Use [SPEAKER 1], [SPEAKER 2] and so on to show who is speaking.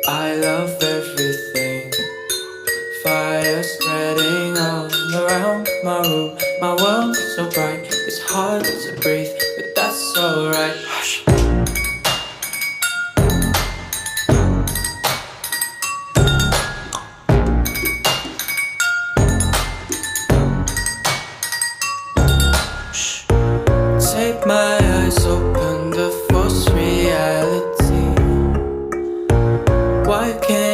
[SPEAKER 1] I love everything. Fire spreading all around my room. My world's so bright, it's hard to breathe, but that's alright. Hush. Take my eyes open to false reality. Why can't